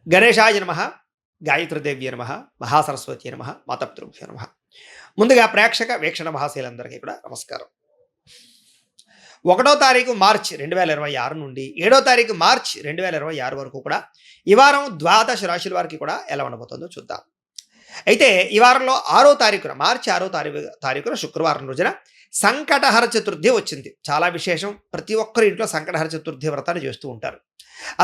గణేశాయ నమః, గాయత్రీదేవ్యై నమః, మహాసరస్వత్యై నమః, మాతాపితృభ్యో నమః. ముందుగా ప్రేక్షక వీక్షణ మహాశీలందరికీ కూడా నమస్కారం. 1వ తారీఖు మార్చి 2026 నుండి 7వ తారీఖు మార్చి 2026 వరకు కూడా ఈ వారం ద్వాదశ రాశుల వారికి కూడా ఎలా ఉండబోతుందో చూద్దాం. అయితే ఈ వారంలో 6వ తారీఖున మార్చి 6వ తారీఖున శుక్రవారం రోజున సంకటహర చతుర్థి వచ్చింది. చాలా విశేషం. ప్రతి ఒక్కరి ఇంట్లో సంకటహర చతుర్థి వ్రతాన్ని చేస్తూ ఉంటారు.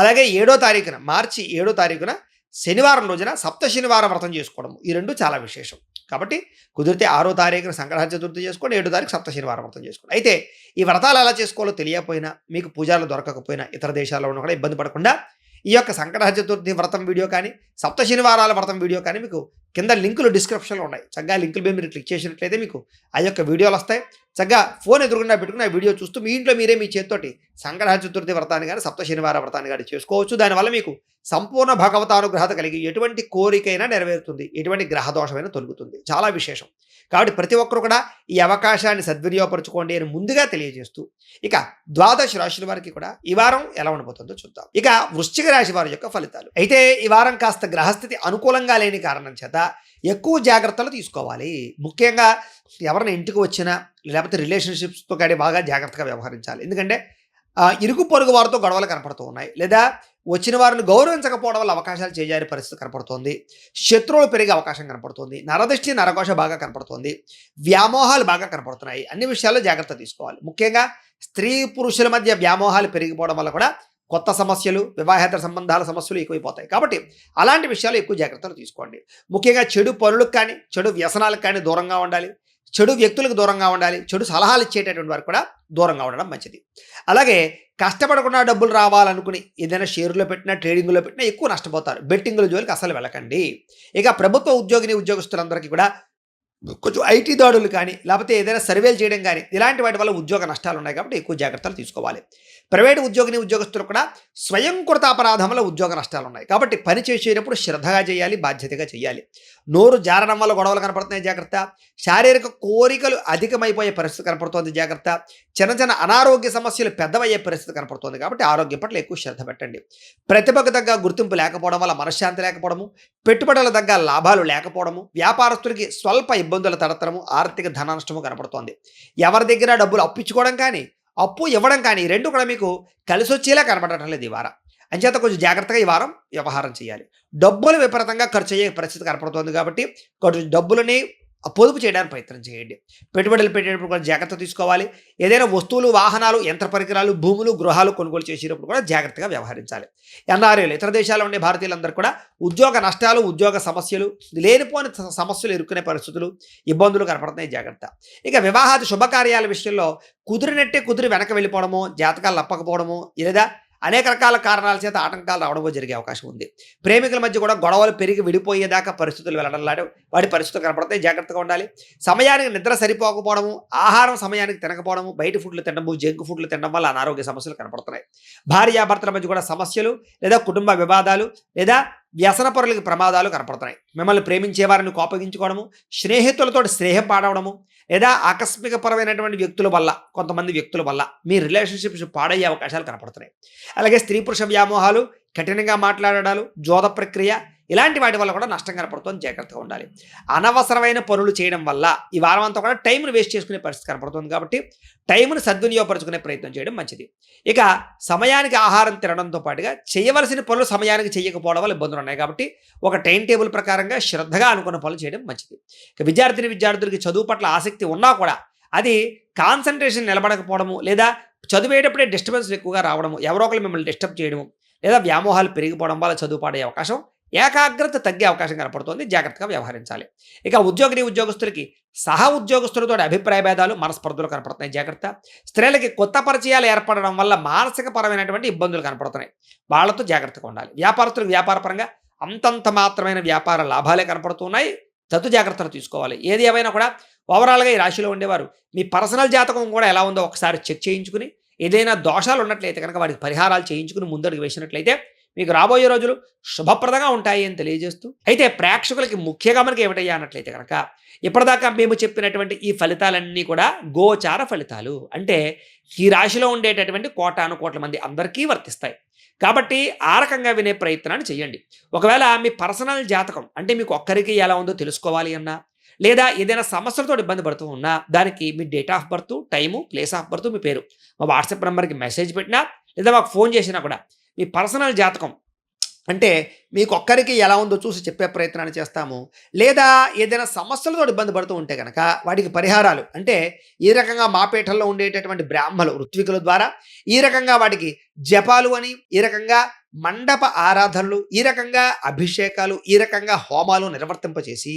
అలాగే 7వ తారీఖున మార్చి 7వ తారీఖున శనివారం రోజున సప్త శనివార వ్రతం చేసుకోవడం, ఈ రెండు చాలా విశేషం. కాబట్టి కుదిరితే 6వ తారీఖున సంకటహర చతుర్థి చేసుకోండి, 7వ తారీఖు సప్త శనివారం వ్రతం చేసుకోండి. అయితే ఈ వ్రతాలు ఎలా చేసుకోవాలో తెలియకపోయినా, మీకు పూజలు దొరకకపోయినా, ఇతర దేశాల్లో ఉన్న కూడా ఇబ్బంది పడకుండా ఈ యొక్క సంకటహర చతుర్థి వ్రతం వీడియో కానీ, సప్త శనివారాల వ్రతం వీడియో కానీ మీకు కింద లింకులు డిస్క్రిప్షన్లో ఉన్నాయి. చక్కగా లింకుల మీద మీరు క్లిక్ చేసినట్లయితే మీకు ఆ యొక్క వీడియోలు వస్తాయి. చక్కగా ఫోన్ ఎదురుగుండా పెట్టుకుని ఆ వీడియో చూస్తూ మీ ఇంట్లో మీరే మీ చేతితోటి సంకటహర చతుర్థి వ్రతాన్ని కానీ, సప్త శనివార వ్రతాన్ని కానీ చేసుకోవచ్చు. దానివల్ల మీకు సంపూర్ణ భగవతానుగ్రహత కలిగి ఎటువంటి కోరికైనా నెరవేరుతుంది, ఎటువంటి గ్రహదోషమైనా తొలుగుతుంది. చాలా విశేషం. కాబట్టి ప్రతి ఒక్కరు కూడా ఈ అవకాశాన్ని సద్వినియోగపరచుకోండి అని ముందుగా తెలియజేస్తూ, ఇక ద్వాదశ రాశుల వారికి కూడా ఈ వారం ఎలా ఉండబోతుందో చూద్దాం. ఇక వృశ్చిక రాశి వారి యొక్క ఫలితాలు. అయితే ఈ వారం కాస్త గ్రహస్థితి అనుకూలంగా లేని కారణం చేత ఎక్కువ జాగ్రత్తలు తీసుకోవాలి. ముఖ్యంగా ఎవరైనా ఇంటికి వచ్చినా లేకపోతే రిలేషన్షిప్స్తో కానీ బాగా జాగ్రత్తగా వ్యవహరించాలి. ఎందుకంటే ఇరుగు పొరుగు వారితో గొడవలు కనపడుతూ ఉన్నాయి, లేదా వచ్చిన వారిని గౌరవించకపోవడం వల్ల అవకాశాలు చేజారే పరిస్థితి కనపడుతోంది. శత్రువులు పెరిగే అవకాశం కనపడుతోంది. నరదృష్టి నరఘోష బాగా కనపడుతోంది. వ్యామోహాలు బాగా కనపడుతున్నాయి. అన్ని విషయాల్లో జాగ్రత్త తీసుకోవాలి. ముఖ్యంగా స్త్రీ పురుషుల మధ్య వ్యామోహాలు పెరిగిపోవడం వల్ల కూడా కొత్త సమస్యలు, వివాహేతర సంబంధాల సమస్యలు ఎక్కువైపోతాయి. కాబట్టి అలాంటి విషయాలు ఎక్కువ జాగ్రత్తలు తీసుకోండి. ముఖ్యంగా చెడు పనులకు కానీ, చెడు వ్యసనాలకు కానీ దూరంగా ఉండాలి. చెడు వ్యక్తులకు దూరంగా ఉండాలి. చెడు సలహాలు ఇచ్చేటటువంటి వారికి కూడా దూరంగా ఉండడం మంచిది. అలాగే కష్టపడకుండా డబ్బులు రావాలనుకుని ఏదైనా షేర్లో పెట్టినా, ట్రేడింగ్లో పెట్టినా ఎక్కువ నష్టపోతారు. బెట్టింగుల జోలికి అసలు వెళ్ళకండి. ఇక ప్రభుత్వ ఉద్యోగస్తులందరికీ కూడా కొంచెం ఐటీ దాడులు కానీ, లేకపోతే ఏదైనా సర్వేలు చేయడం కానీ, ఇలాంటి వాటి వల్ల ఉద్యోగ నష్టాలు ఉన్నాయి. కాబట్టి ఎక్కువ జాగ్రత్తలు తీసుకోవాలి. ప్రైవేటు ఉద్యోగస్తులు కూడా స్వయంకృత అపరాధం వల్ల ఉద్యోగ నష్టాలు ఉన్నాయి. కాబట్టి పని చేసేటప్పుడు శ్రద్ధగా చేయాలి, బాధ్యతగా చేయాలి. నోరు జారడం వల్ల గొడవలు కనపడుతున్నాయి, జాగ్రత్త. శారీరక కోరికలు అధికమైపోయే పరిస్థితి కనపడుతోంది, జాగ్రత్త. చిన్న చిన్న అనారోగ్య సమస్యలు పెద్దవయ్యే పరిస్థితి కనపడుతోంది. కాబట్టి ఆరోగ్యం పట్ల ఎక్కువ శ్రద్ధ పెట్టండి. ప్రతిభకు తగ్గ గుర్తింపు లేకపోవడం వల్ల మనశ్శాంతి లేకపోవడము, పెట్టుబడుల తగ్గ లాభాలు లేకపోవడము, వ్యాపారస్తులకి స్వల్ప ఇబ్బందుల తడతరము, ఆర్థిక ధన నష్టము కనపడుతోంది. ఎవరి దగ్గర డబ్బులు అప్పించుకోవడం కానీ, అప్పు ఇవ్వడం కానీ, రెండు కూడా మీకు కలిసి వచ్చేలా కనపడటం లేదు ఈ వారం. అంచేత కొంచెం జాగ్రత్తగా ఈ వారం వ్యవహారం చేయాలి. డబ్బులు విపరీతంగా ఖర్చు అయ్యే పరిస్థితి కనపడుతోంది. కాబట్టి కొంచెం డబ్బులని పొదుపు చేయడానికి ప్రయత్నం చేయండి. పెట్టుబడులు పెట్టేటప్పుడు కూడా జాగ్రత్త తీసుకోవాలి. ఏదైనా వస్తువులు, వాహనాలు, యంత్ర పరికరాలు, భూములు, గృహాలు కొనుగోలు చేసేటప్పుడు కూడా జాగ్రత్తగా వ్యవహరించాలి. ఎన్ఆర్ఐలు, ఇతర దేశాల్లో ఉండే భారతీయులందరూ కూడా ఉద్యోగ నష్టాలు, ఉద్యోగ సమస్యలు, లేనిపోని సమస్యలు ఎదుర్కొనే పరిస్థితులు, ఇబ్బందులు కనపడుతున్నాయి, జాగ్రత్త. ఇక వివాహాది శుభకార్యాల విషయంలో కుదిరి వెనక వెళ్ళిపోవడము, జాతకాలు నప్పకపోవడము, లేదా అనేక రకాల కారణాల చేత ఆటంకాలు రావడమో జరిగే అవకాశం ఉంది. ప్రేమికుల మధ్య కూడా గొడవలు పెరిగి విడిపోయేదాకా పరిస్థితులు వెళ్ళడంలాడు వాటి పరిస్థితులు కనపడతాయి, జాగ్రత్తగా ఉండాలి. సమయానికి నిద్ర సరిపోకపోవడము, ఆహారం సమయానికి తినకపోవడము, బయట ఫుడ్లు తినడము, జంక్ ఫుడ్లు తినడం వల్ల అనారోగ్య సమస్యలు కనపడుతున్నాయి. భార్యాభర్తల మధ్య కూడా సమస్యలు, లేదా కుటుంబ వివాదాలు, లేదా వ్యసన పరులకి ప్రమాదాలు కనపడుతున్నాయి. మిమ్మల్ని ప్రేమించే వారిని కోపగించుకోవడము, స్నేహితులతో స్నేహం పాడవడము, లేదా ఆకస్మికపరమైనటువంటి వ్యక్తుల వల్ల, కొంతమంది వ్యక్తుల వల్ల మీ రిలేషన్షిప్స్ పాడయ్యే అవకాశాలు కనపడుతున్నాయి. అలాగే స్త్రీ పురుష వ్యామోహాలు, కఠినంగా మాట్లాడడాలు, జోద ప్రక్రియ, ఇలాంటి వాటి వల్ల కూడా నష్టం కనపడుతుంది, జాగ్రత్తగా ఉండాలి. అనవసరమైన పనులు చేయడం వల్ల ఈ వారం అంతా కూడా టైంను వేస్ట్ చేసుకునే పరిస్థితి కనపడుతుంది. కాబట్టి టైంను సద్వినియోగపరుచుకునే ప్రయత్నం చేయడం మంచిది. ఇక సమయానికి ఆహారం తినడంతో పాటుగా చేయవలసిన పనులు సమయానికి చేయకపోవడం వల్ల ఇబ్బందులు ఉన్నాయి. కాబట్టి ఒక టైం టేబుల్ ప్రకారంగా శ్రద్ధగా అనుకున్న పనులు చేయడం మంచిది. ఇక విద్యార్థులకి చదువు పట్ల ఆసక్తి ఉన్నా కూడా అది కాన్సన్ట్రేషన్ నిలబడకపోవడము, లేదా చదివేటప్పుడే డిస్టర్బెన్స్ ఎక్కువగా రావడము, ఎవరో ఒకరు మిమ్మల్ని డిస్టర్బ్ చేయడము, లేదా వ్యామోహాలు పెరిగిపోవడం వల్ల చదువు పాడే అవకాశం, ఏకాగ్రత తగ్గే అవకాశం కనపడుతుంది, జాగ్రత్తగా వ్యవహరించాలి. ఇక ఉద్యోగస్తులకి సహ ఉద్యోగస్తులతో అభిప్రాయ భేదాలు, మనస్పర్ధలు కనపడుతున్నాయి, జాగ్రత్త. స్త్రీలకి కొత్త పరిచయాలు ఏర్పడడం వల్ల మానసిక పరమైనటువంటి ఇబ్బందులు కనపడుతున్నాయి, వాళ్ళతో జాగ్రత్తగా ఉండాలి. వ్యాపారస్తులకు వ్యాపారపరంగా అంతంత మాత్రమైన వ్యాపార లాభాలే కనపడుతున్నాయి, తత్తు జాగ్రత్తలు తీసుకోవాలి. ఏది ఏమైనా కూడా ఓవరాల్గా ఈ రాశిలో ఉండేవారు మీ పర్సనల్ జాతకం కూడా ఎలా ఉందో ఒకసారి చెక్ చేయించుకుని, ఏదైనా దోషాలు ఉన్నట్లయితే కనుక వాటికి పరిహారాలు చేయించుకుని ముందడుగు వేసినట్లయితే మీకు రాబోయే రోజులు శుభప్రదంగా ఉంటాయి అని తెలియజేస్తూ, అయితే ప్రేక్షకులకి ముఖ్య గమనిక ఏమిటయ్యా అన్నట్లయితే కనుక, ఇప్పటిదాకా మేము చెప్పినటువంటి ఈ ఫలితాలన్నీ కూడా గోచార ఫలితాలు. అంటే ఈ రాశిలో ఉండేటటువంటి కోటాను కోట్ల మంది అందరికీ వర్తిస్తాయి. కాబట్టి ఆ రకంగా వినే ప్రయత్నాన్ని చేయండి. ఒకవేళ మీ పర్సనల్ జాతకం అంటే మీకు ఒక్కరికి ఎలా ఉందో తెలుసుకోవాలి అన్నా, లేదా ఏదైనా సమస్యలతో ఇబ్బంది పడుతూ ఉన్నా, దానికి మీ date of birth, time, place of birth, మీ పేరు మా వాట్సాప్ నెంబర్‌కి మెసేజ్ పెట్టినా, లేదా మాకు ఫోన్ చేసినా కూడా మీ పర్సనల్ జాతకం అంటే మీకొక్కరికి ఎలా ఉందో చూసి చెప్పే ప్రయత్నాన్ని చేస్తాము. లేదా ఏదైనా సమస్యలతో ఇబ్బంది పడుతూ ఉంటే గనక వాటికి పరిహారాలు అంటే ఈ రకంగా మా పీఠంలో ఉండేటటువంటి బ్రాహ్మలు, ఋత్వికుల ద్వారా ఈ రకంగా వాటికి జపాలు అని, ఈ రకంగా మండప ఆరాధనలు, ఈ రకంగా అభిషేకాలు, ఈ రకంగా హోమాలు నిర్వర్తింపచేసి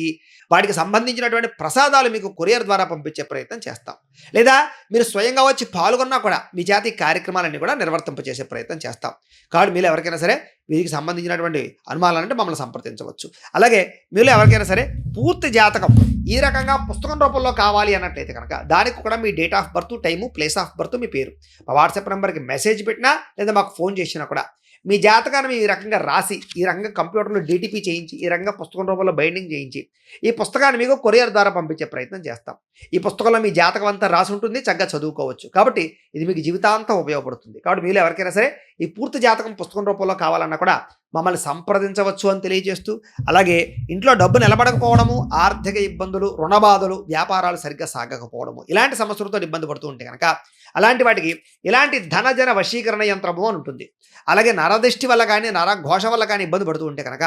వాటికి సంబంధించినటువంటి ప్రసాదాలు మీకు కొరియర్ ద్వారా పంపించే ప్రయత్నం చేస్తాం. లేదా మీరు స్వయంగా వచ్చి పాల్గొన్నా కూడా మీ చేత ఈ కార్యక్రమాలన్నీ కూడా నిర్వర్తింపచేసే ప్రయత్నం చేస్తాం. కాబట్టి మీరు ఎవరికైనా సరే వీరికి సంబంధించినటువంటి అనుమానాలంటే మమ్మల్ని సంప్రదించవచ్చు. అలాగే మీలో ఎవరికైనా సరే పూర్తి జాతకం ఈ రకంగా పుస్తకం రూపంలో కావాలి అన్నట్లయితే కనుక దానికి కూడా మీ date of birth, time, place of birth, మీ పేరు మా వాట్సాప్ నెంబర్‌కి మెసేజ్ పెట్టినా, లేదా మాకు ఫోన్ చేసినా కూడా మీ జాతకాన్ని ఈ రకంగా రాసి, ఈ రకంగా కంప్యూటర్‌లో డీటీపీ చేయించి, ఈ రకంగా పుస్తకం రూపంలో బైండింగ్ చేయించి, ఈ పుస్తకాన్ని మీకు కొరియర్ ద్వారా పంపించే ప్రయత్నం చేస్తాం. ఈ పుస్తకంలో మీ జాతకం అంతా రాసి ఉంటుంది, చక్కగా చదువుకోవచ్చు. కాబట్టి ఇది మీకు జీవితాంతం ఉపయోగపడుతుంది. కాబట్టి మీలో ఎవరికైనా సరే ఈ పూర్తి జాతకం పుస్తకం రూపంలో కావాలన్నా కూడా మమ్మల్ని సంప్రదించవచ్చు అని తెలియజేస్తూ, అలాగే ఇంట్లో డబ్బు నిలబడకపోవడము, ఆర్థిక ఇబ్బందులు, రుణ బాధలు, వ్యాపారాలు సరిగ్గా సాగకపోవడము, ఇలాంటి సమస్యలతో ఇబ్బంది పడుతూ ఉంటే కనుక అలాంటి వాటికి ఇలాంటి ధనజన వశీకరణ యంత్రము అని ఉంటుంది. అలాగే నరదిష్టి వల్ల కానీ, నరఘోష వల్ల కానీ ఇబ్బంది పడుతూ ఉంటే కనుక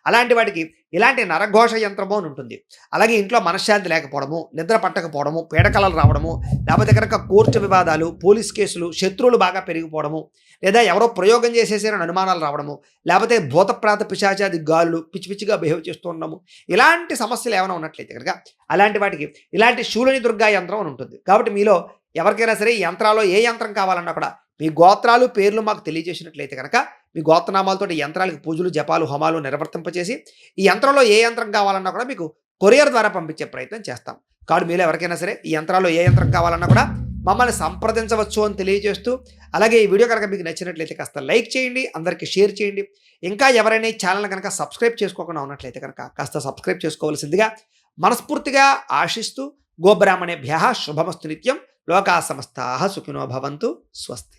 అలాంటి వాటికి ఇలాంటి నరఘోష యంత్రము అని ఉంటుంది. అలాగే ఇంట్లో మనశ్శాంతి లేకపోవడము, నిద్ర పట్టకపోవడము, పీడకలలు రావడము, లేకపోతే కనుక కోర్టు వివాదాలు, పోలీస్ కేసులు, శత్రువులు బాగా పెరిగిపోవడము, లేదా ఎవరో ప్రయోగం చేసేసారని అనుమానాలు రావడము, లేకపోతే భూతప్రాత పిశాచాది గాలులు పిచ్చి పిచ్చిగా బిహేవ్ చేస్తూ ఉండడము, ఇలాంటి సమస్యలు ఏమైనా ఉన్నట్లయితే కనుక అలాంటి వాటికి ఇలాంటి శూలిని దుర్గా యంత్రం అని ఉంటుంది. కాబట్టి మీలో ఎవరికైనా సరే ఈ యంత్రాల్లో ఏ యంత్రం కావాలన్నా కూడా మీ గోత్రాలు, పేర్లు మాకు తెలియజేసినట్లయితే కనుక మీ గోత్రనామాలతో యంత్రాలకు పూజలు, జపాలు, హోమాలు నిర్వర్తింపచేసి ఈ యంత్రంలో ఏ యంత్రం కావాలన్నా కూడా మీకు కొరియర్ ద్వారా పంపించే ప్రయత్నం చేస్తాం. కాబట్టి మీలో ఎవరికైనా సరే ఈ యంత్రాల్లో ఏ యంత్రం కావాలన్నా కూడా మమ్మల్ని సంప్రదించవచ్చు అని తెలియజేస్తూ, అలాగే ఈ వీడియో కనుక మీకు నచ్చినట్లయితే కాస్త లైక్ చేయండి, అందరికీ షేర్ చేయండి. ఇంకా ఎవరైనా ఈ ఛానల్ కనుక సబ్స్క్రైబ్ చేసుకోకుండా ఉన్నట్లయితే కనుక కాస్త సబ్స్క్రైబ్ చేసుకోవాల్సిందిగా మనస్ఫూర్తిగా ఆశిస్తూ, గోబ్రాహ్మణేభ్యః శుభమస్తు నిత్యం. లోకా సమస్తాః సుఖినో భవంతు. స్వస్తి.